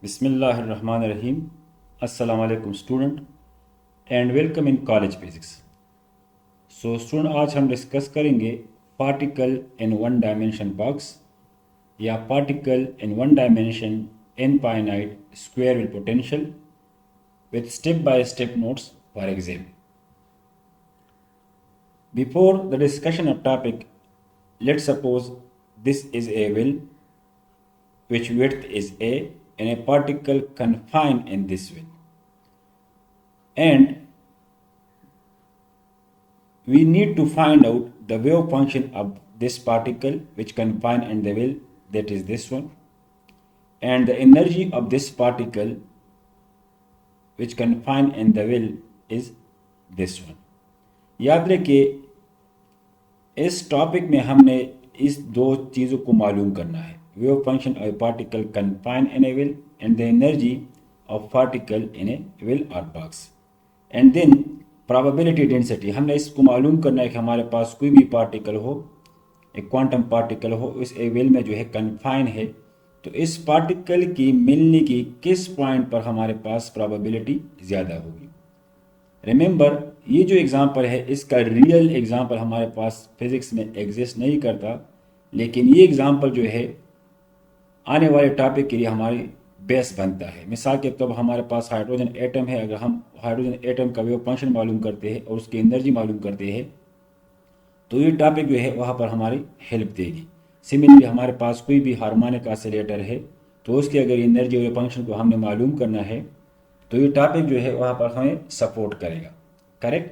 बिस्मिल्लाहिर्रहमानिर्रहीम। अस्सलाम वालेकुम student and welcome in college physics. Student, आज हम डिस्कस करेंगे particle in one dimension box या particle in one dimension infinite square with potential with step by step notes for exam. Before the discussion of topic, let's suppose this is a well which width is a and a particle confined in this well, and we need to find out the wave function of this particle which confined in the well, that is this one, and the energy of this particle which confined in the well is this one. याद रखिए, इस topic में हमने इस दो चीज़ों को मालूम करना है, wave function of particle confined in a well and the energy of particle in a well और box, and then probability density. हमने इसको मालूम करना है कि हमारे पास कोई भी पार्टिकल हो, एक क्वांटम पार्टिकल हो, इस ए वेल में जो है कन्फाइन है, तो इस पार्टिकल की मिलने की किस पॉइंट पर हमारे पास प्रोबेबिलिटी ज़्यादा होगी। रिमेंबर, ये जो एग्जांपल है इसका रियल एग्जांपल हमारे पास फिजिक्स में एग्जिस्ट नहीं करता, लेकिन ये एग्जांपल जो है आने वाले टॉपिक के लिए हमारी बेस बनता है। मिसाल के तौर पर हमारे पास हाइड्रोजन एटम है, अगर हम हाइड्रोजन एटम का वेव फंक्शन मालूम करते हैं और उसकी एनर्जी मालूम करते हैं तो ये टॉपिक जो है वहाँ पर हमारी हेल्प देगी। सिमिलरली हमारे पास कोई भी हार्मोनिक ऑसिलेटर है तो उसकी अगर एनर्जी वेव फंक्शन को हमने मालूम करना है तो ये टॉपिक जो है वहाँ पर हमें सपोर्ट करेगा। करेक्ट।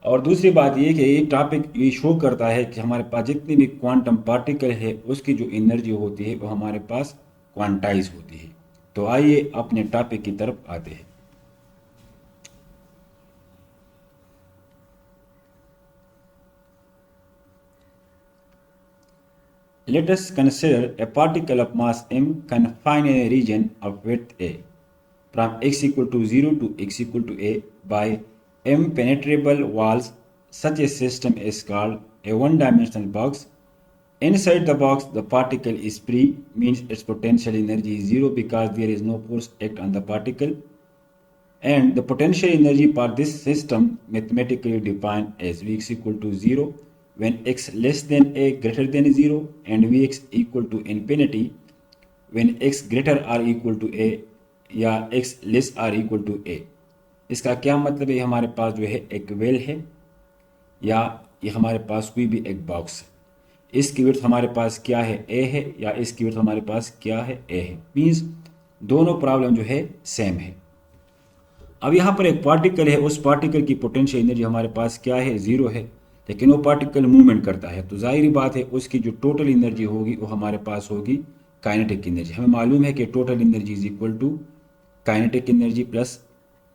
और दूसरी बात ये कि ये टॉपिक ये शो करता है कि हमारे पास जितनी भी क्वांटम पार्टिकल है उसकी जो एनर्जी होती है वो हमारे पास क्वांटाइज होती है। तो आइए अपने टॉपिक की तरफ आते हैं। Let us consider a particle of mass m confined in a region of width a from x equal to 0 to x equal to a by m penetrable walls. Such a system is called a one-dimensional box. Inside the box, the particle is free, means its potential energy is zero because there is no force act on the particle. And the potential energy for this system mathematically defined as Vx equal to 0 when x less than a greater than 0 and Vx equal to infinity when x greater or equal to a या x less or equal to A. इसका क्या मतलब है, हमारे पास जो है एक वेल है या ये हमारे पास कोई भी एक बॉक्स है, इसकी विड्थ हमारे पास क्या है, ए है, या इसकी विड्थ हमारे पास क्या है, ए है। मीन्स दोनों प्रॉब्लम जो है सेम है। अब यहाँ पर एक पार्टिकल है, उस पार्टिकल की पोटेंशियल एनर्जी हमारे पास क्या है, ज़ीरो है, लेकिन वो पार्टिकल मूवमेंट करता है तो जाहिर बात है उसकी जो टोटल एनर्जी होगी वो हमारे पास होगी काइनेटिक एनर्जी। हमें मालूम है कि total energy is equal to kinetic energy plus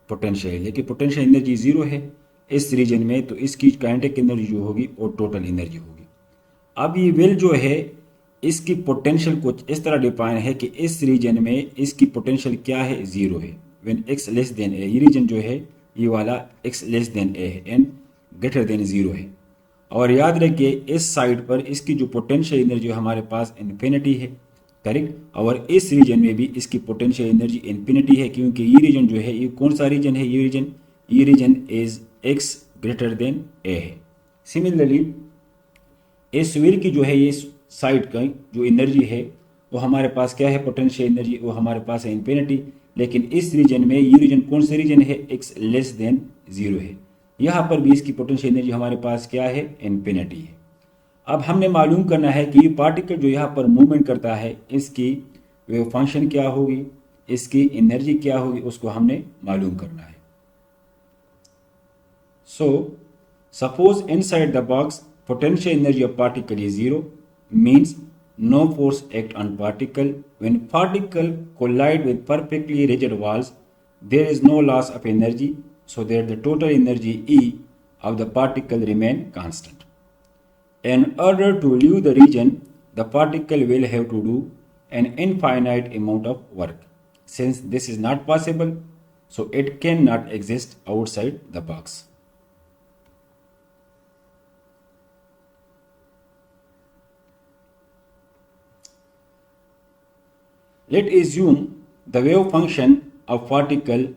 potential, लेकिन पोटेंशियल एनर्जी ज़ीरो है इस रीजन में, तो इसकी काइनेटिक एनर्जी जो होगी वो टोटल एनर्जी होगी। अब ये वेल जो है इसकी पोटेंशियल कुछ इस तरह डिफाइन है कि इस रीजन में इसकी पोटेंशियल क्या है, ज़ीरो है व्हेन एक्स लेस देन ए। ये रीजन जो है ये वाला एक्स लेस देन ए है एंड ग्रेटर देन ज़ीरो है। और याद रखिए इस साइड पर इसकी जो पोटेंशियल एनर्जी हमारे पास इन्फिनिटी है। करेक्ट। और इस रीजन में भी इसकी पोटेंशियल एनर्जी इन्फिनिटी है, क्योंकि ये रीजन जो है ये कौन सा रीजन है, ये region is X greater than A है। सिमिलरली इस वेल की जो है ये साइड का जो एनर्जी है वो हमारे पास क्या है, पोटेंशियल एनर्जी वो हमारे पास है इन्फिनिटी, लेकिन इस रीजन में ये रीजन कौन सा रीजन है, एक्स लेस देन ज़ीरो है। यहाँ पर भी इसकी पोटेंशियल एनर्जी हमारे पास क्या है, इन्फिनिटी है। अब हमने मालूम करना है कि ये पार्टिकल जो यहाँ पर मूवमेंट करता है इसकी वेव फंक्शन क्या होगी, इसकी एनर्जी क्या होगी, उसको हमने मालूम करना है। So suppose inside the box potential energy of particle is zero, means no force act on particle. When particle collide with perfectly rigid walls, there is no loss of energy, so that the total energy E of the particle remain constant. In order to leave the region, the particle will have to do an infinite amount of work. Since this is not possible, so it cannot exist outside the box. Let's assume the wave function of particle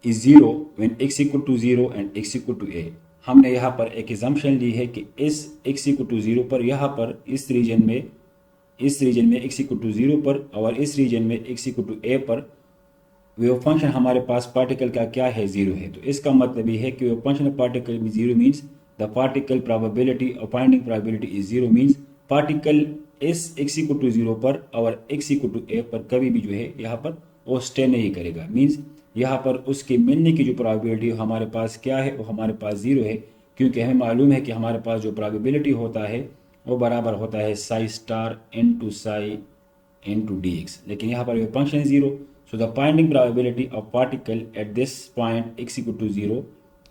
is 0 when x equal to 0 and x equal to a। हमने यहाँ पर एक assumption ली है कि इस x equal to 0 पर, यहाँ पर इस रीजन में x equal to 0 पर और इस रीजन में x equal to a पर वेव फंक्शन हमारे पास पार्टिकल का क्या है, 0 है। तो इसका मतलब ये है कि वेव फंक्शन ऑफ पार्टिकल में 0 मीन्स द पार्टिकल प्रोबेबिलिटी और finding probability is 0 means particle इस x equal to 0 पर और x equal to a पर कभी भी जो है यहाँ पर वो स्टे नहीं करेगा। मीन्स यहाँ पर उसके मिलने की जो प्रोबेबिलिटी हमारे पास क्या है, वो हमारे पास 0 है, क्योंकि हमें मालूम है कि हमारे पास जो प्रोबेबिलिटी होता है वो बराबर होता है Sai star into Sai into dx, लेकिन यहाँ पर wave function 0। So the finding probability of particle at this point x equal to 0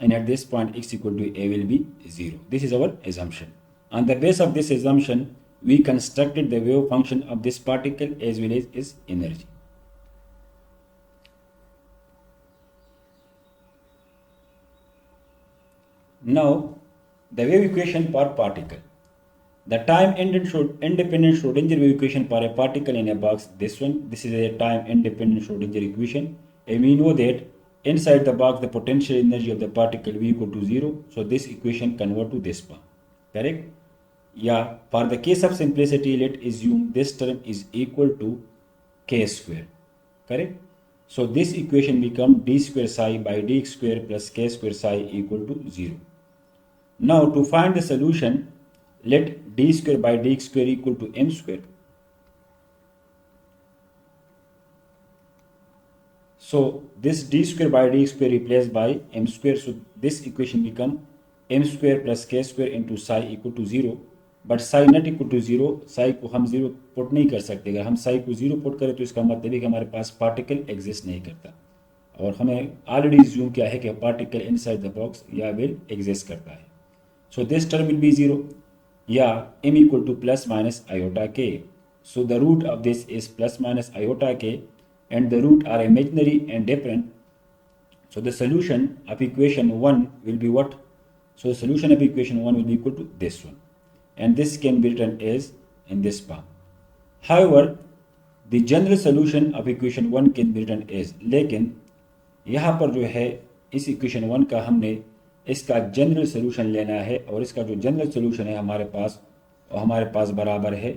and at this point x equal to a will be 0. This is our assumption. On the basis of this assumption, we constructed the wave function of this particle as well as its energy. Now, the wave equation for particle. The time independent Schrodinger wave equation for a particle in a box, this is a time independent Schrodinger equation, and we know that inside the box the potential energy of the particle V equal to 0, so this equation convert to this form, correct? Yeah, for the case of simplicity, let assume this term is equal to k square, correct? So this equation become d square psi by dx square plus k square psi equal to 0. Now to find the solution, let d square by dx square equal to m square. So this d square by dx square replaced by m square, so this equation become m square plus k square into psi equal to 0, but psi not equal to 0, psi को हम 0 put नहीं कर सकते। अगर हम psi को 0 put करें तो इसका मतलब है कि हमारे पास पार्टिकल एग्जिस्ट नहीं करता, और हमें ऑलरेडी ज्यूम किया है कि पार्टिकल इनसाइड द बॉक्स या विल एग्जिस्ट करता है। So this term will be 0. Yeah, m equal to plus minus iota k. So the root of this is plus minus iota k, and the root are imaginary and different. So the solution of equation 1 will be what? So the solution of equation 1 will be equal to this one, and this can be written as in this form. However, the general solution of equation 1 can be written as, लेकिन यहाँ पर जो है इस equation 1 का हमने इसका general solution लेना है, और इसका जो जनरल सोल्यूशन है हमारे पास बराबर है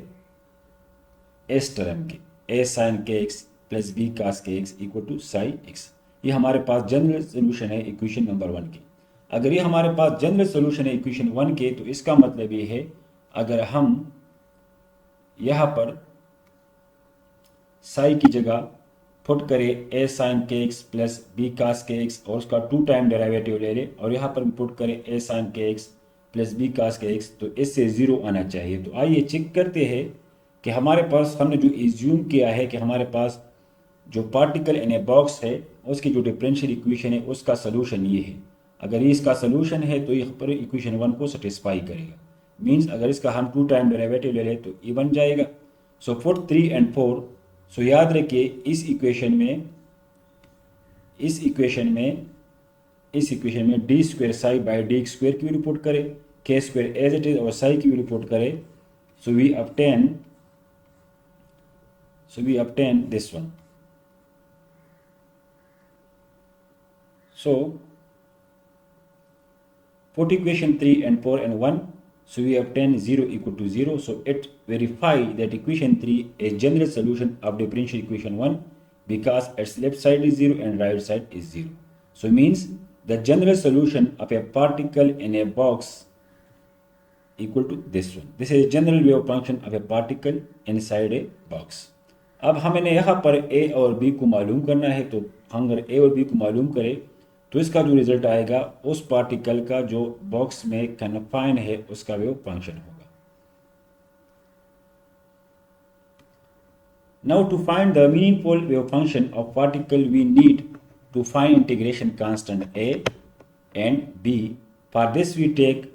एस टर्म के, a sine k x plus b cos k x equal to psi x. ये हमारे पास जनरल सोल्यूशन है इक्वेशन नंबर 1 के। अगर ये हमारे पास जनरल सोल्यूशन है इक्वेशन 1 के, तो इसका मतलब ये है अगर हम यहाँ पर साई की जगह पुट करें ए sine k x plus b cos k x और उसका 2 टाइम डेरिवेटिव ले लें, और यहाँ पर पुट करें ए sine k x plus b cos k x, तो इससे 0 आना चाहिए। तो आइए चेक करते हैं कि हमारे पास हमने जो एज्यूम किया है कि हमारे पास जो पार्टिकल इन ए बॉक्स है उसकी जो डिफरेंशियल इक्वेशन है उसका सोल्यूशन ये है। अगर ये इसका सोल्यूशन है तो यहाँ पर इक्वेशन 1 को सेटिस्फाई करेगा। मीन्स अगर इसका हम 2 टाइम डेरिवेटिव ले लें तो ये बन जाएगा। सो फॉर 3 and 4, सो याद रखिए इस इक्वेशन में D square psi by D square की वैल्यू पुट करें, के स्क्वेयर एज इट इज और साई की वैल्यू पुट करें, so we obtain this one. So put equation 3 and 4 and 1, so we obtain 0 equal to 0. So it verify that equation 3 is general solution of differential equation 1 because its left side is 0 and right side is 0. So means the general solution of a particle in a box equal to this one. This is general wave function of a particle inside a box. अब हमें यहाँ पर a और b को मालूम करना है, तो हम अगर a और b को मालूम करें तो इसका जो रिजल्ट आएगा उस पार्टिकल का जो बॉक्स में कन्फाइन है उसका वेव फंक्शन होगा। Now to find the meaningful wave function of particle we need to find integration constant a and b. For this we take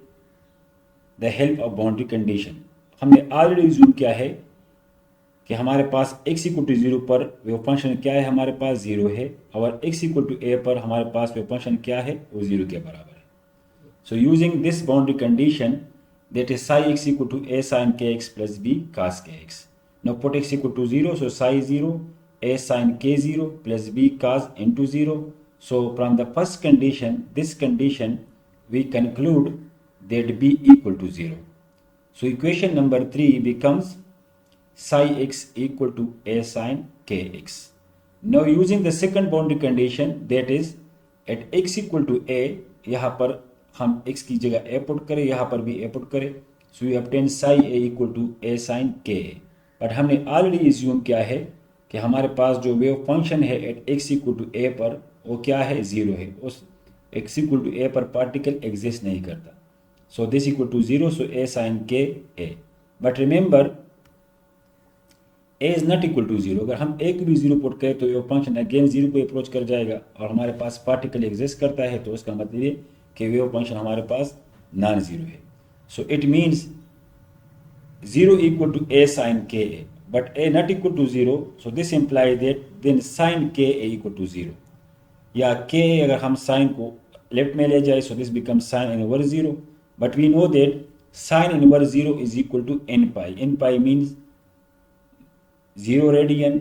the help of boundary condition. हमने already use किया है कि हमारे पास x equal to 0 पर wave function क्या है, हमारे पास 0 है, और x इक्वल टू a पर हमारे पास वेव फंक्शन क्या है, वो 0 के बराबर है। So using this boundary condition that is psi x equal to a sin kx plus b cos kx। Now put x equal to 0, so psi 0 a sin k0 plus b cos into 0. So from the first condition, this condition, we conclude that b equal to 0. So equation number 3 becomes psi x equal to a sin kx. Now using the second boundary condition, that is at x equal to a, यहाँ पर हम x की जगह a put करें, यहाँ पर भी a put करें, so we obtain psi a equal to a sin k. But हमने ऑलरेडी एज्यूम किया है कि हमारे पास जो वेव फंक्शन है at x equal to a पर वो क्या है, जीरो है. उस x इक्वल टू a पर पार्टिकल एग्जिस्ट नहीं करता. So this equal to zero, so a sin k a. But remember a is not equal to zero. अगर हम a को भी जीरो पुट करें तो वेव फंक्शन अगेन जीरो को अप्रोच कर जाएगा और हमारे पास पार्टिकल एग्जिस्ट करता है, तो उसका मतलब ये कि वेव फंक्शन हमारे पास नॉन जीरो है. So it means 0 equal to a sin ka, but a not equal to 0, so this implies that then sin ka equal to 0. या k अगर हम sin को लेफ्ट में ले जाए, so this becomes sin inverse 0, but we know that sin inverse 0 is equal to n pi. n pi means 0 radian,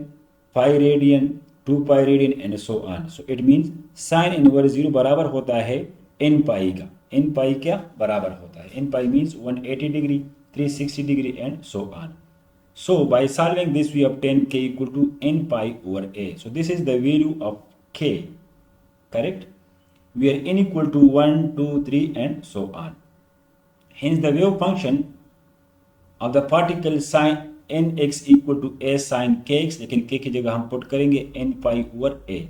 pi radian, 2 pi radian and so on. So it means sin inverse 0 बराबर होता है n pi का. n pi क्या बराबर होता है? n pi means 180 degree, 360 degree and so on. So by solving this we obtain k equal to n pi over a. So this is the value of k, correct, where n equal to 1, 2, 3 and so on. Hence the wave function of the particle sin nx equal to a sin kx, लेकिन k की जगह हम put करेंगे n pi over a.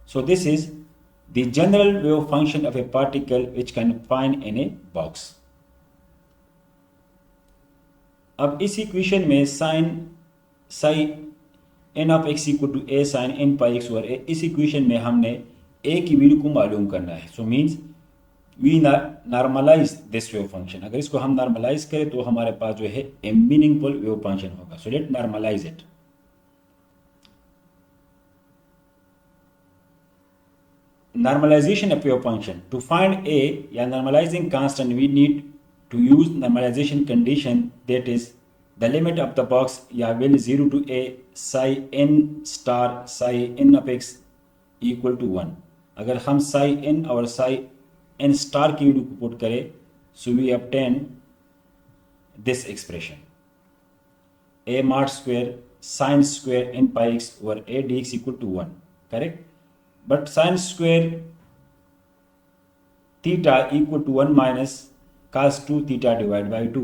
So this is the general wave function of a particle which can find in a box. अब इस equation में sine psi N of X equal to A sine N pi X over A, इस equation में हमने ए की value को मालूम करना है. So means we normalize this wave function. अगर इसको हम नॉर्मलाइज करें तो हमारे पास जो है ए मीनिंगफुल वेव फंक्शन होगा. So let normalize it. Normalization of wave function. To find a या normalizing constant, we need to use normalization condition, that is the limit of the box या will 0 to a psi n star psi n of x equal to 1. अगर हम psi n और psi n star की value को put करें, so we obtain this expression a mod square sin square n pi x over a dx equal to 1, correct. But sin square theta equal to 1 minus cos 2 theta divided by 2.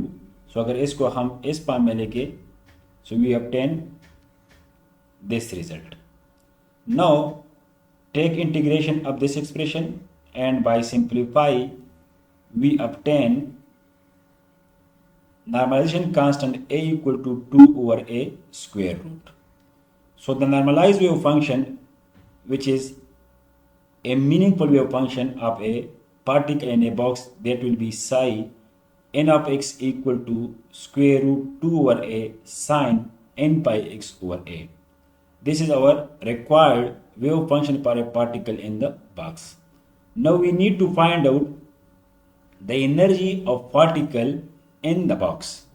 So अगर इसको हम इस form में लेके, so we obtain this result. Now take integration of this expression and by simplify we obtain normalization constant a equal to 2 over a square root. So the normalized wave function, which is a meaningful wave function of a particle in a box, that will be psi n of x equal to square root 2 over a sin n pi x over a. This is our required wave function for a particle in the box. Now we need to find out the energy of particle in the box.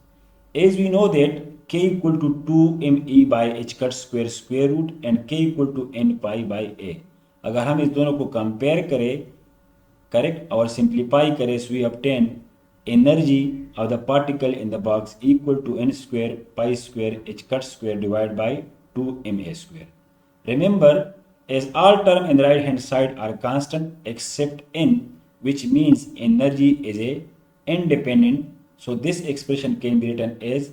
As we know that k equal to 2 me by h cut square root and k equal to n pi by a. अगर हम इस दोनों को compare करें, correct, और simplify करें, so we obtain energy of the particle in the box equal to n square pi square h cut square divided by 2 ma square. Remember, as all terms in the right hand side are constant except n, which means energy is a independent, so this expression can be written as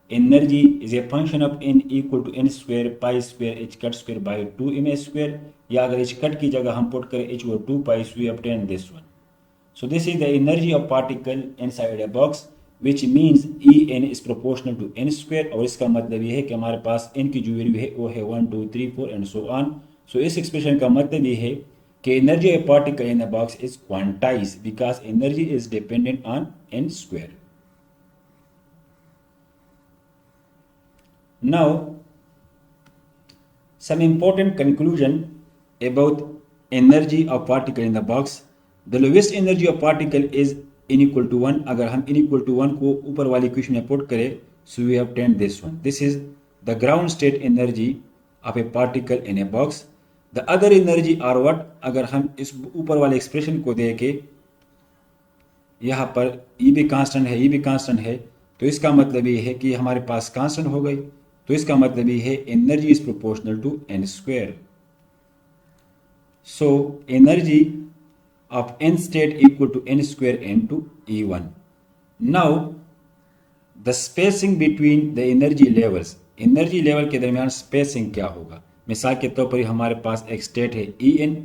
energy is a function of n equal to n square pi square h cut square by 2 ma square, या अगर h cut की जगह हम put करें h over 2 pi, so we obtain this one. So this is the energy of particle inside a box, which means En is proportional to n square, और इसका मतलब ये है कि हमारे पास n की जो वैल्यू है वो है 1, 2, 3, 4 and so on. So इस एक्सप्रेशन का मतलब ये है कि energy of particle in a box is quantized because energy is dependent on n square. Now some important conclusion about energy of particle in the box. The lowest energy of particle is n equal to 1. अगर हम n equal to 1 को ऊपर वाली equation में put करें, so we obtain this one. This is the ground state energy of a particle in a box. The other energy are what? अगर हम इस ऊपर वाले एक्सप्रेशन को देके यहाँ पर E भी कांस्टेंट है, E भी कांस्टेंट है, तो इसका मतलब ये है कि हमारे पास कांस्टेंट हो गई, तो इसका मतलब ये है energy is proportional to n square. So energy of n state equal to n square into E1. Now the spacing between the energy levels, energy level के दरमियान स्पेसिंग क्या होगा? मिसाल के तौर पर हमारे पास एक स्टेट है En,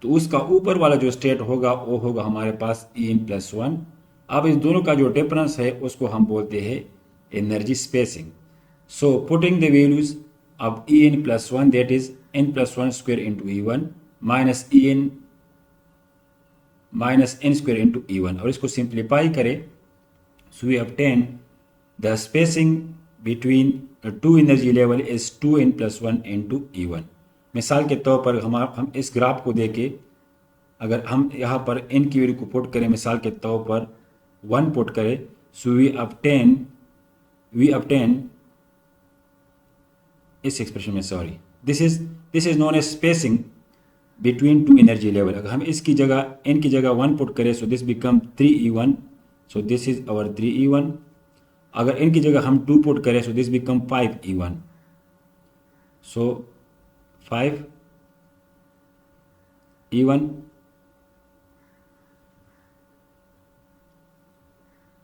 तो उसका ऊपर वाला जो स्टेट होगा वो होगा हमारे पास En+1. अब इस दोनों का जो डिफरेंस है उसको हम बोलते हैं energy spacing. So putting the values of En+1 that is n+1 square into E1 minus n square into E1, और इसको सिंप्लीफाई करें, so we obtain the spacing between two energy level is 2n+1 into E1. मिसाल के तौर पर हम इस graph को देखें, अगर हम यहाँ पर n की वैल्यू को पुट करें, मिसाल के तौर पर 1 पुट करें, सो वी ऑब्टेन इस एक्सप्रेशन में, sorry, this is known as spacing between two energy level. अगर हम इसकी जगह n की जगह 1 पुट करें, so this become 3E1, so this is our 3E1. अगर n की जगह हम 2 पुट करें, so this become 5E1, so 5E1.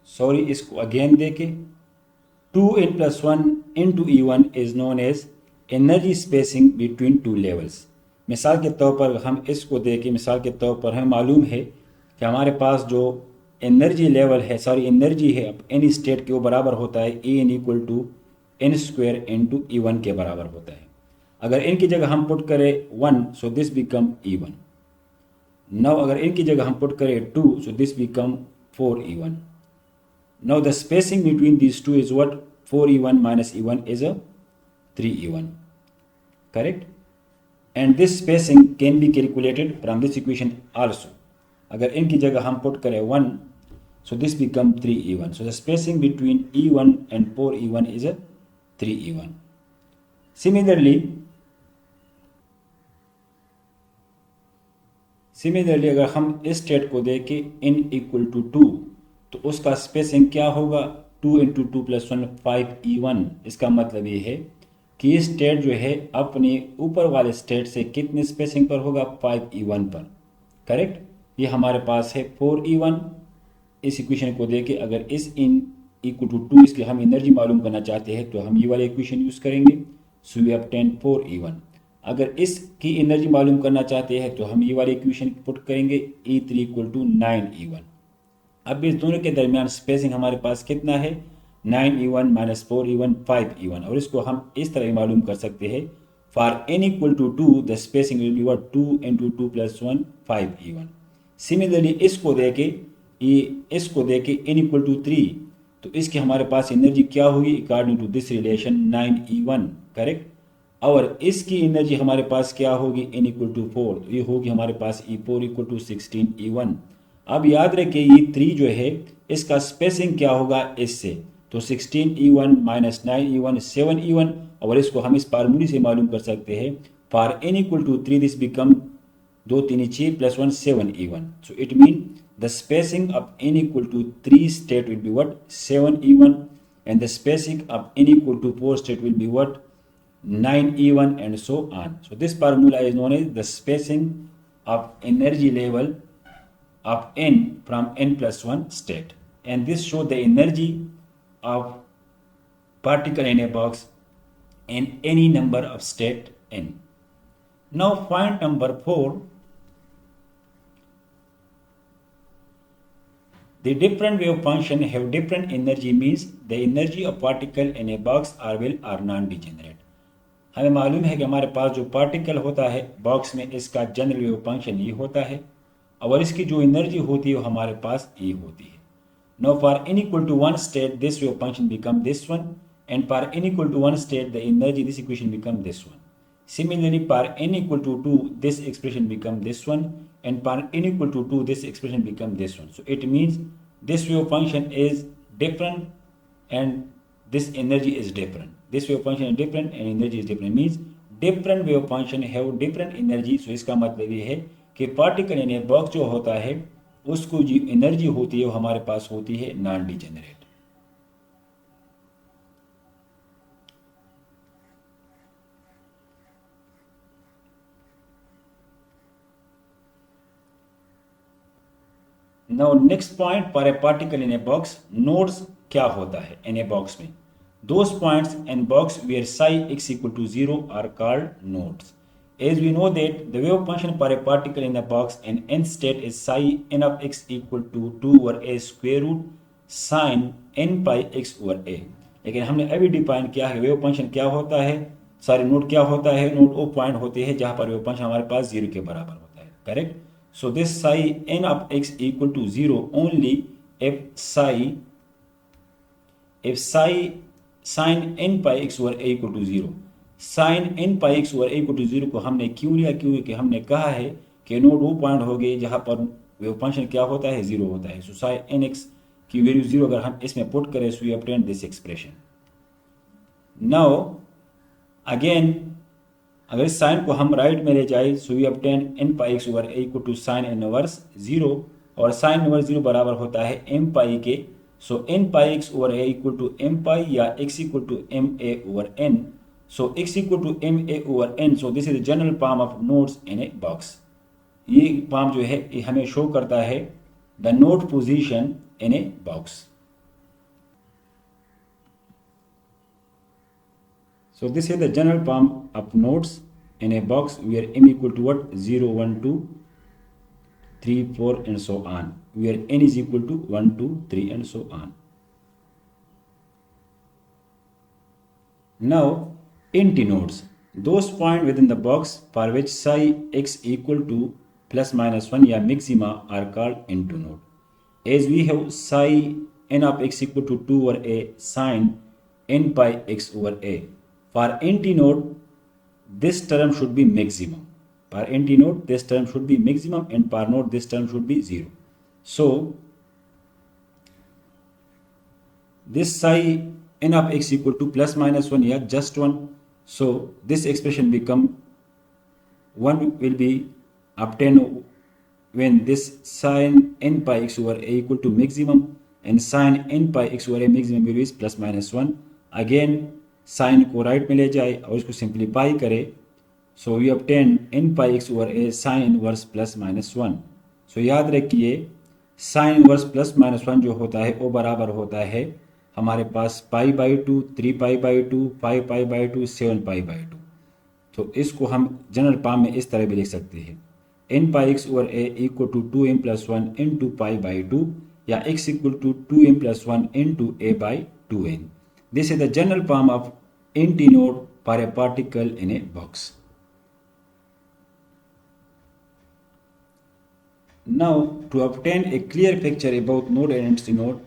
Sorry, इसको अगेन देखें, 2n+1 into E1 is known as energy spacing between two levels. मिसाल के तौर पर हम इसको देखें, मिसाल के तौर पर हमें मालूम है कि हमारे पास जो एनर्जी लेवल है, सॉरी एनर्जी है एनी स्टेट के, वो बराबर होता है En equal to n square into E1 के बराबर होता है. अगर n की जगह हम पुट करें 1, सो दिस बिकम E1. नाउ अगर n की जगह हम पुट करें 2, सो this become 4E1. Now the spacing between this two is what? 4E1 minus E1 is a 3E1. Correct? And this spacing can be calculated from this equation also. अगर n की जगह हम put करें 1, so this become 3E1. So the spacing between E1 and 4E1 is a 3E1. Similarly, अगर हम इस state को देखें n इक्वल टू 2, तो उसका स्पेसिंग क्या होगा? 2 इंटू 2 प्लस 1 5E1. इसका मतलब ये है कि ये स्टेट जो है अपने ऊपर वाले स्टेट से कितनी स्पेसिंग पर होगा? 5E1 पर. करेक्ट? ये हमारे पास है 4E1. इस इक्वेशन को देके अगर इस n इक्वल टू 2 इसकी हम एनर्जी मालूम करना चाहते हैं, तो हम ये वाले इक्वेशन यूज़ करेंगे. So we obtain 4E1. अगर इसकी एनर्जी मालूम करना चाहते हैं, तो हम ये वाले इक्वेशन पुट करेंगे, E3 इक्वल टू 9E1. अब इस दोनों के दरमियान स्पेसिंग हमारे पास कितना है? 9E1 minus 4E1 5E1. और इसको हम इस तरह मालूम कर सकते हैं, for n equal to 2 the spacing will be what? 2 into 2 plus 1 5E1. Similarly इसको देके n इक्वल टू 3, तो इसकी हमारे पास एनर्जी क्या होगी? According to this relation 9E1. Correct? और इसकी एनर्जी हमारे पास क्या होगी? n इक्वल टू 4, तो ये होगी हमारे पास E4 इक्वल टू 16E1. अब याद रखें ये 3 जो है इसका स्पेसिंग क्या होगा इससे? तो 16E1 माइनस 9E1 7E1. और इसको हम इस फार्मूले से मालूम कर सकते हैं, for n equal to 3 this become 2 3 6 plus 1 7E1. So it mean the spacing of n equal to 3 state will be what? 7E1. And the spacing of n equal to 4 state will be what? 9E1, and so on. So this formula is known as the spacing of energy level of n from n plus 1 state. And this shows the energy of particle in a box in any number of state n. Now point number 4. The different wave function have different energy means the energy of particle in a box are well or non-degenerate. हमें मालूम है कि हमारे पास जो particle होता है box में, इसका जनरल वेव फंक्शन ये होता है, और इसकी जो एनर्जी होती है वो हमारे पास ये होती है. Now for n equal to 1 state this wave function become this one, and for n equal to 1 state the energy this equation become this one. Similarly for n equal to 2 this expression become this one, and for n equal to 2 this expression become this one. So it means this wave function is different and this energy is different. This wave function is different and energy is different, means different wave function have different energy. So इसका मतलब ये है कि particle in a box जो होता है उसको जो एनर्जी होती है वो हमारे पास होती है non degenerate. Now next point, for a particle in a box nodes क्या होता है इन ए बॉक्स में। Those points in box where psi x equal to 0 are called nodes. As we know that the wave function for a particle in a box in n state is psi n of x equal to 2 over a square root sin n pi x over a। लेकिन हमने अभी define किया है wave function क्या होता है, sorry node क्या होता है। नोड वो पॉइंट होते हैं जहां पर वेव फंक्शन हमारे पास 0 के बराबर होता है, correct. So this psi n of x equal to 0 only if sin n pi x over a equal to 0। sin n pi x over a equal to 0 को हमने क्यों लिया, क्योंकि हमने कहा है कि नोड वो पॉइंट हो गए जहां पर वेव फंक्शन क्या होता है 0 होता है। सो sin n x की वैल्यू 0 अगर हम इसमें पुट करें so we obtain this expression. Now again अगर इस साइन को हम राइट में ले जाए so we obtain n pi x over a equal to sine n inverse 0 और साइन इनवर्स 0 बराबर होता है m पाई के। So n pi x over a equal to m pi या x equal to m a over n। So x equal to m a over n। So this is the general form of nodes in a box. ये form जो है ये हमें show करता है the node position in a box. So this is the general form of nodes in a box where m equal to what 0 1 2 3 4 and so on, where n is equal to 1 2 3 and so on. Now empty nodes, those points within the box for which psi x equal to plus minus 1 या maxima are called empty node. As we have psi n of x equal to 2 over a sin n pi x over a. For empty node, this term should be maximum. For empty node, this term should be maximum, and for node, this term should be 0. So, this psi n of x equal to plus minus 1, yeah, just 1. So, this expression become 1 will be obtained when this sin n pi x over a equal to maximum, and sin n pi x over a maximum value is plus minus 1. Again, sine को right में ले जाए और इसको simplify करे so we obtain n pi x over a sine inverse plus minus 1। सो याद रखिए साइन इनवर्स प्लस माइनस 1 जो होता है वो बराबर होता है हमारे पास pi by 2 3 pi by 2 5 pi by 2 7 pi by 2। तो इसको हम जनरल फॉर्म में इस तरह भी लिख सकते हैं n pi x over a equal to 2m plus 1 into pi by 2 या x equal to 2m plus 1 into a by 2n। This is the general form of empty node for a particle in a box. Now, to obtain a clear picture about node and empty node,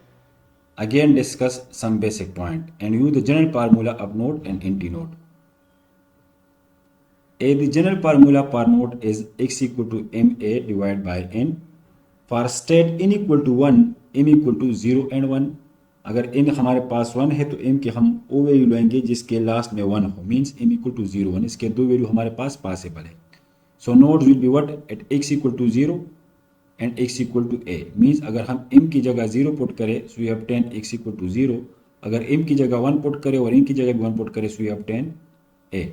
again discuss some basic point and use the general formula of node and empty node. The general formula for node is x equal to ma divided by n. For state n equal to 1, m equal to 0 and 1. अगर n हमारे पास 1 है तो m के हम वो value लेंगे जिसके लास्ट में 1 हो, मीन्स m इक्वल टू 0 1। इसके दो वैल्यू हमारे पास पॉसिबल है। So nodes will be what at x equal to 0 and x equal to a। Means अगर हम m की जगह 0 पुट करें so we obtain x equal to 0। अगर m की जगह 1 पुट करें और n की जगह भी 1 पुट करें so we obtain a।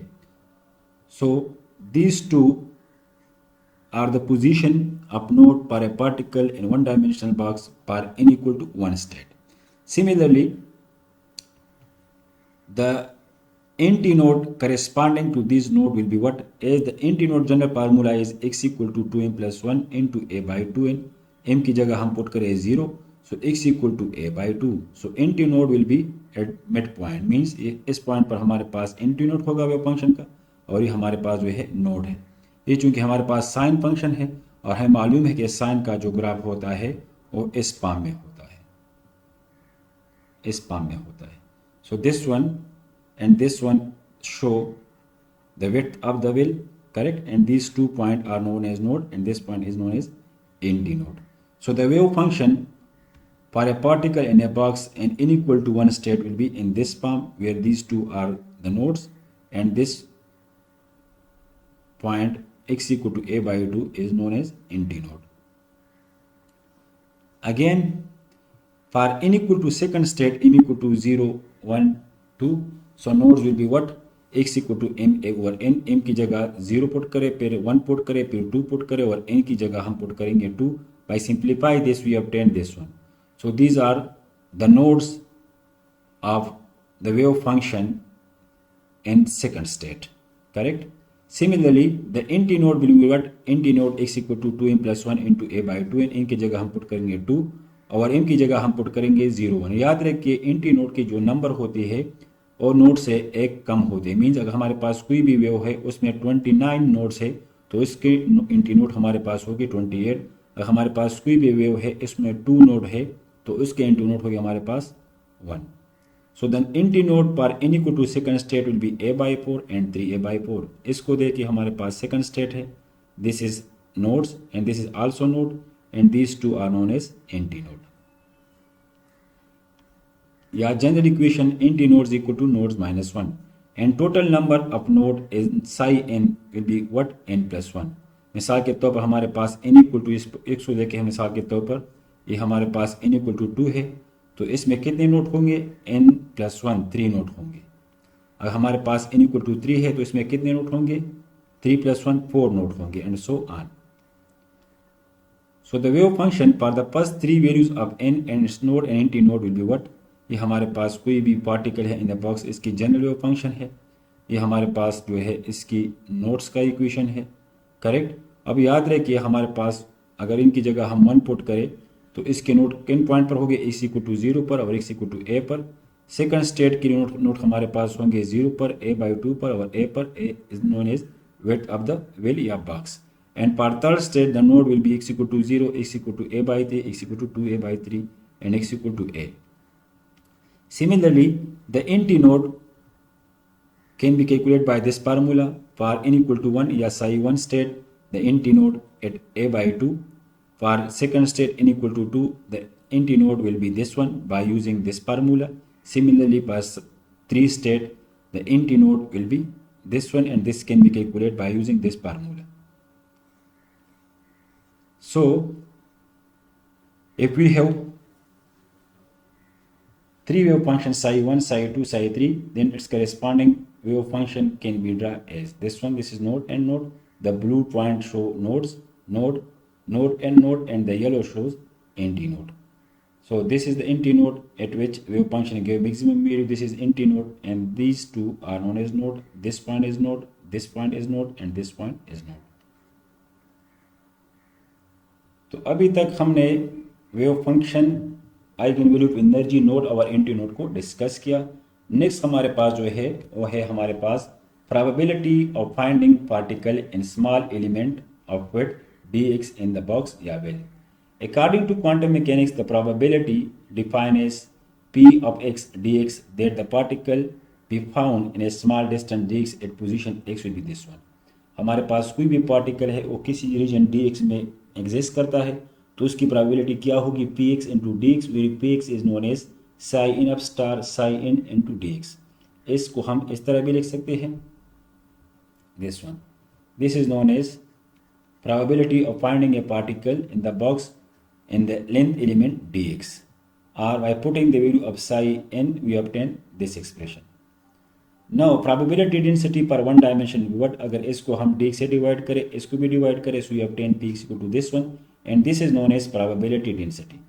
So these two are the position of node for a particle in one dimensional box for n equal to 1 state. Similarly, the empty node corresponding to this node will be what? As the empty node general formula is x equal to 2m plus 1 into a by 2n. m की जगह हम put करें 0, so x equal to a by 2. So empty node will be at midpoint, means इस point पर हमारे पास empty node होगा wave function का और ये हमारे पास जो है नोड है। ये चूंकि हमारे पास साइन फंक्शन है और हमें मालूम है कि साइन का जो ग्राफ होता है वो इस फॉर्म में होता है, इस फॉर्म में होता है। So this one and this one show the width of the well, correct, and these two point are known as node and this point is known as empty node. So the wave function for a particle in a box in n equal to 1 state will be in this form where these two are the nodes and this point x equal to a by 2 is known as empty node. Again, for n equal to second state, m equal to 0, 1, 2, so nodes will be what? x equal to m over n, m की जगह 0 put करें, फिर 1 put करें, फिर 2 put करें और n की जगह हम पुट करेंगे 2. By simplify this we obtain this one. So these are the nodes of the wave function in second state, correct? Similarly, the empty node will be what? Empty node x equal to 2m plus 1 into a by 2, n की जगह हम put करेंगे 2 और m की जगह हम put करेंगे 0, 1. याद रखिए empty node की जो नंबर होती है और नोड से एक कम होते हैं. मीन्स अगर हमारे पास कोई भी वेव है उसमें 29 नोड्स है तो इसके एंटी नोड हमारे पास होगी 28. अगर हमारे पास कोई भी वेव है इसमें 2 नोड है तो उसके एंटी नोड होगी हमारे पास 1. सो द एंटी नोड पर n equal to second state will be a by 4 and 3a by 4. इसको देखिए हमारे पास सेकंड स्टेट है, this is nodes and this is also node and these two are known as anti node. या general equation empty nodes equal to nodes minus 1 and total number of node is psi n will be what? n plus 1. मिसाल के तौर पर हमारे पास n equal to एक सौ देखें, मिसाल के तौर पर ये हमारे पास n इक्वल टू 2 है तो इसमें कितने नोड होंगे? n प्लस 1, 3 नोड होंगे. अगर हमारे पास n इक्वल टू 3 है तो इसमें कितने नोड होंगे? 3 प्लस 1, 4 नोड होंगे and so on. So the wave function for the first three values of n and its node and empty node will be what? ये हमारे पास कोई भी पार्टिकल है इन द बॉक्स, इसकी जनरल वेव फंक्शन है. ये हमारे पास जो है इसकी नोड्स का इक्वेशन है, करेक्ट. अब याद रहे कि हमारे पास अगर इनकी जगह हम 1 पुट करें तो इसके नोड किन पॉइंट पर होंगे? x इक्वल टू 0 पर और x इक्वल टू a पर. सेकंड स्टेट के नोड हमारे पास होंगे 0 पर, a by 2 पर और a पर. a is known as width of the well या box. And for third state, the node will be x equal to 0, x equal to a by 3, x equal to 2a by 3, and x equal to a. Similarly, the empty node can be calculated by this formula. For n equal to 1 या psi 1 state, the empty node at a by 2. For second state n equal to 2, the empty node will be this one by using this formula. Similarly, for 3 state, the empty node will be this one and this can be calculated by using this formula. So, if we have three wave functions psi 1, psi 2, psi 3, then its corresponding wave function can be drawn as this one. This is node and node. The blue point show nodes, node, node and the yellow shows empty node. So this is the empty node at which wave function give maximum value. This is empty node and these two are known as node. This point is node, this point is node and this point is node. तो अभी तक हमने wave function, eigen value of energy, node और anti node को discuss किया. Next हमारे पास जो है वो है हमारे पास probability of finding particle in small element of width dx in the box या well. According to quantum mechanics the probability defined as p of x dx that the particle be found in a small distance dx at position x will be this one. हमारे पास कोई भी particle है वो किसी reason dx में exist करता है तो उसकी प्रोबेबिलिटी क्या होगी? px into d x, where px is known as psi n of star psi n into d x. इसको हम इस तरह भी लिख सकते हैं, this one. This is known as probability of finding a particle in the box in the length element dx. और by putting the value of psi n we obtain this expression. Now probability density पर one dimension what? अगर इसको हम dx से divide करें, इसको भी divide करें, so we obtain px equal to this one and this is known as probability density.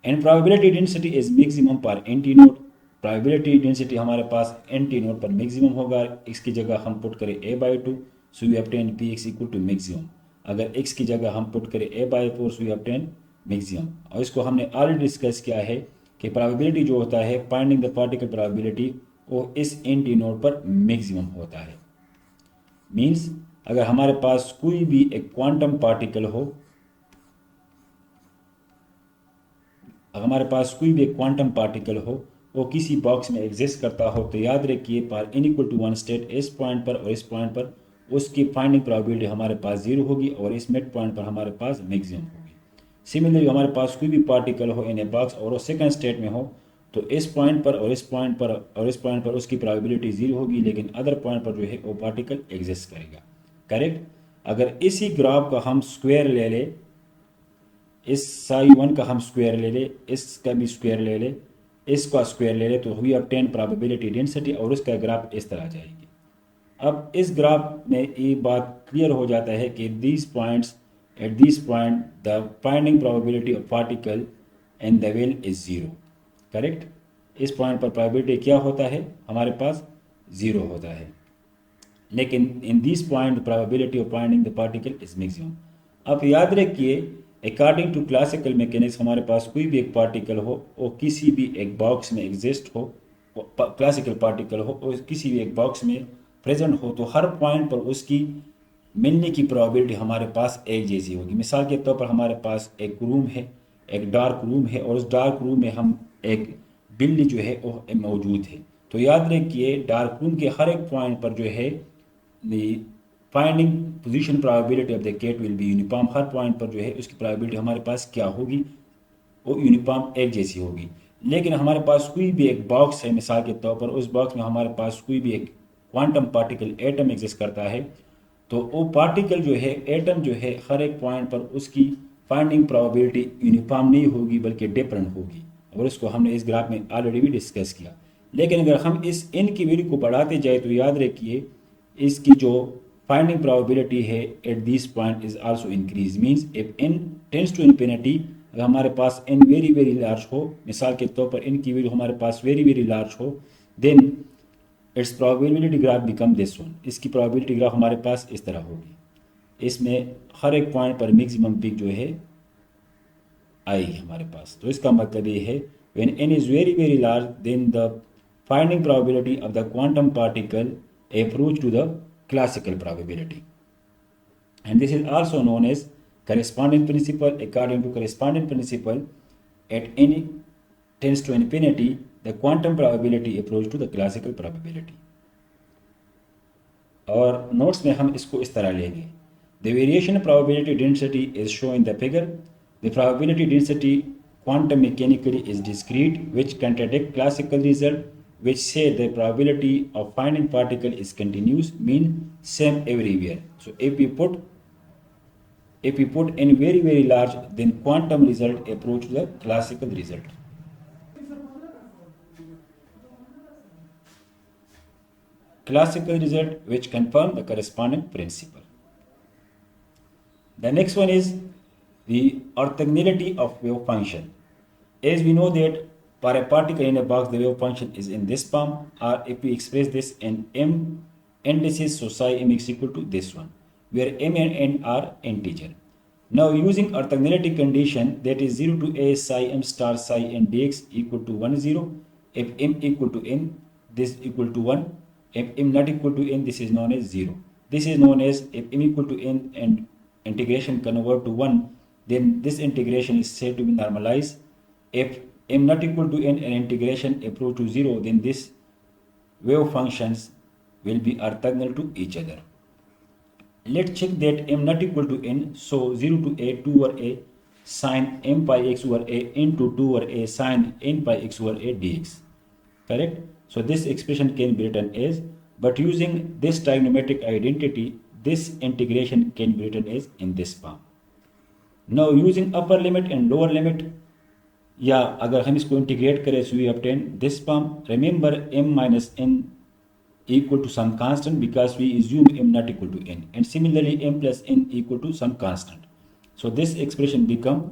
And probability density is maximum पर एंटी नोड. प्रोबेबिलिटी डेंसिटी हमारे पास एंटी नोड पर मैक्सिमम होगा. x की जगह हम पुट करें a by 2, so we obtain px equal to maximum. अगर x की जगह हम पुट करें a by 4, so we obtain maximum. और इसको हमने ऑलरेडी डिस्कस किया है कि प्रोबेबिलिटी जो होता है फाइंडिंग द पार्टिकल प्रोबेबिलिटी वो इस एंटी नोड पर मैक्सिमम होता है. मींस अगर हमारे पास कोई भी एक क्वांटम पार्टिकल हो, अगर हमारे पास कोई भी एक क्वांटम पार्टिकल हो वो किसी बॉक्स में एग्जिस्ट करता हो तो याद रखिए पर n इक्वल टू 1 स्टेट इस पॉइंट पर और इस पॉइंट पर उसकी फाइंडिंग प्रोबेबिलिटी हमारे पास 0 होगी और इस मिड पॉइंट पर हमारे पास मैक्सिमम होगी. सिमिलरली हमारे पास कोई भी पार्टिकल हो इन ए बॉक्स और वो सेकंड स्टेट में हो तो इस पॉइंट पर और इस पॉइंट पर और इस पॉइंट पर उसकी प्रोबेबिलिटी 0 होगी, लेकिन अदर पॉइंट पर जो है वो पार्टिकल एग्जिस्ट करेगा. करेक्ट। अगर इसी ग्राफ का हम स्क्वायर ले ले, इस psi1 का हम स्क्वायर ले ले, इसका भी स्क्वायर ले ले, इसका स्क्वायर ले ले, तो वी ऑब्टेन प्रोबेबिलिटी डेंसिटी और उसका ग्राफ इस तरह जाएगी। अब इस ग्राफ में ये बात क्लियर हो जाता है कि these points, eight this point the finding probability of particle in the well is zero, correct. इस पॉइंट पर प्रोबेबिलिटी क्या होता है, हमारे पास ज़ीरो होता है, लेकिन in this point the probability of finding the particle is maximum. अब याद रखिए, अकॉर्डिंग टू क्लासिकल मैकेनिक्स हमारे पास कोई भी एक पार्टिकल हो और किसी भी एक बॉक्स में एग्जिस्ट हो, क्लासिकल पार्टिकल हो और किसी भी एक बॉक्स में प्रेजेंट हो, तो हर पॉइंट पर उसकी मिलने की प्रोबेबिलिटी हमारे पास एक जैसी होगी। मिसाल के तौर पर हमारे पास एक रूम है, एक डार्क रूम है, और उस डार्क रूम में हम एक बिल्ली जो है वो मौजूद है। तो याद रखिए, डार्क रूम के हर एक पॉइंट पर जो है finding position probability of the cat will be uniform. हर पॉइंट पर जो है उसकी प्रोबेबिलिटी हमारे पास क्या होगी, वो यूनिफॉर्म एक जैसी होगी। लेकिन हमारे पास कोई भी एक बॉक्स है, मिसाल के तौर पर उस बॉक्स में हमारे पास कोई भी एक क्वांटम पार्टिकल एटम एग्जिस्ट करता है, तो वो पार्टिकल जो है, एटम जो है, हर एक पॉइंट पर उसकी फाइंडिंग प्रोबेबिलिटी यूनिफॉर्म नहीं होगी बल्कि डिफरेंट होगी, और उसको हमने इस ग्राफ में ऑलरेडी भी डिस्कस किया। लेकिन अगर हम इस इन की वैल्यू को बढ़ाते जाए तो याद रखिए इसकी जो फाइंडिंग प्रोबेबिलिटी है at this point is also increase. Means if n tends to infinity, अगर हमारे पास n वेरी वेरी लार्ज हो, मिसाल के तौर पर n की वैल्यू हमारे पास वेरी वेरी लार्ज हो, then its probability graph become this one. इसकी प्रोबेबिलिटी ग्राफ हमारे पास इस तरह होगी, इसमें हर एक पॉइंट पर मैक्सिमम पिक जो है आएगी हमारे पास। तो इसका मतलब ये है when n is very very large, then the finding probability of the quantum particle approach to the classical probability, and this is also known as corresponding principle. According to corresponding principle, at n tends to infinity, the quantum probability approach to the classical probability. और notes में हम इसको इस तरह लेंगे, the variation probability density is shown in the figure. The probability density quantum mechanically is discrete, which contradict classical result which say the probability of finding particle is continuous, mean same everywhere. So if we put n very very large, then quantum result approach the classical result. Classical result which confirm the corresponding principle. The next one is the orthogonality of wave function. As we know that for a particle in a box, the wave function is in this form, or if we express this in m indices, so psi m is equal to this one, where m and n are integer. Now using orthogonality condition, that is 0 to a psi m star psi n dx equal to 1 0. If m equal to n, this equal to 1. If m not equal to n, this is known as 0. This is known as if m equal to n and integration convert to 1, then this integration is said to be normalized. If m not equal to n and integration approach to 0, then these wave functions will be orthogonal to each other. Let's check that m not equal to n, so 0 to a 2 over a sine m pi x over a into 2 over a sine n pi x over a dx. Correct? So this expression can be written as, but using this trigonometric identity, this integration can be written as in this form. Now using upper limit and lower limit, या अगर हम इसको integrate करें, so we obtain this form. Remember m minus n equal to some constant because we assume m not equal to n, and similarly m plus n equal to some constant. So this expression become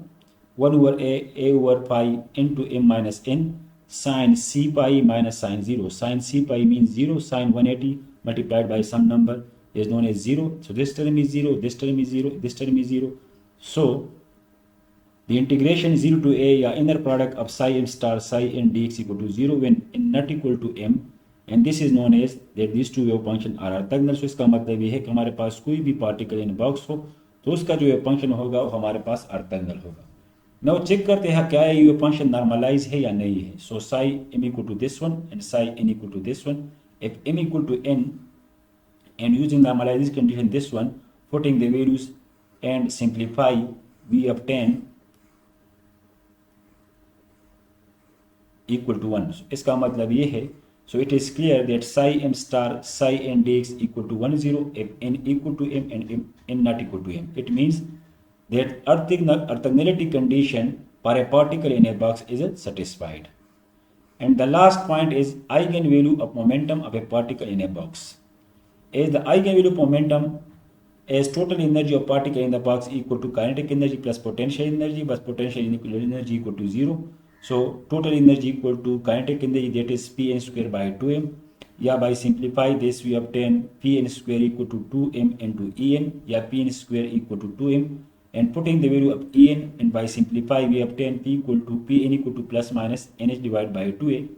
1 over a over pi into m minus n sine c pi minus sine 0. Sine c pi means 0, sine 180 multiplied by some number is known as 0. So this term is 0, this term is 0, this term is 0. So the integration 0 to a या inner product of psi m star psi n dx equal to 0 when n not equal to m, and this is known as that these two wave function are orthogonal. So इसका मतलब ये है कि हमारे पास कोई भी particle in box हो तो उसका जो वेव फंक्शन होगा वो हमारे पास orthogonal होगा। नाउ चेक करते हैं क्या ये वेव फंक्शन नॉर्मलाइज है या नहीं है। सो psi m equal to this one and psi n equal to this one. If m equal to n and using normalization condition this one, putting the values and simplify, we obtain equal to 1। इसका मतलब ये है So it is clear that psi m star psi n dx equal to 1 0 if n equal to m and n not equal to m. It means that orthogonality condition for a particle in a box is satisfied. And the last point is eigenvalue of momentum of a particle in a box. As the eigenvalue of momentum as total energy of particle in the box equal to kinetic energy plus potential energy, but potential energy equal to 0. So total energy equal to kinetic energy, that is Pn square by 2m. Yeah, by simplify this we obtain Pn square equal to 2m into En. Yeah, Pn square equal to 2m. And putting the value of En and by simplify we obtain Pn equal to plus minus nh divided by 2a.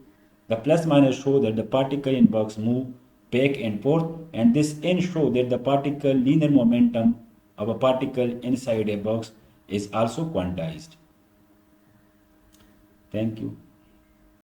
The plus minus show that the particle in box move back and forth, and this n show that the particle linear momentum of a particle inside a box is also quantized. Thank you.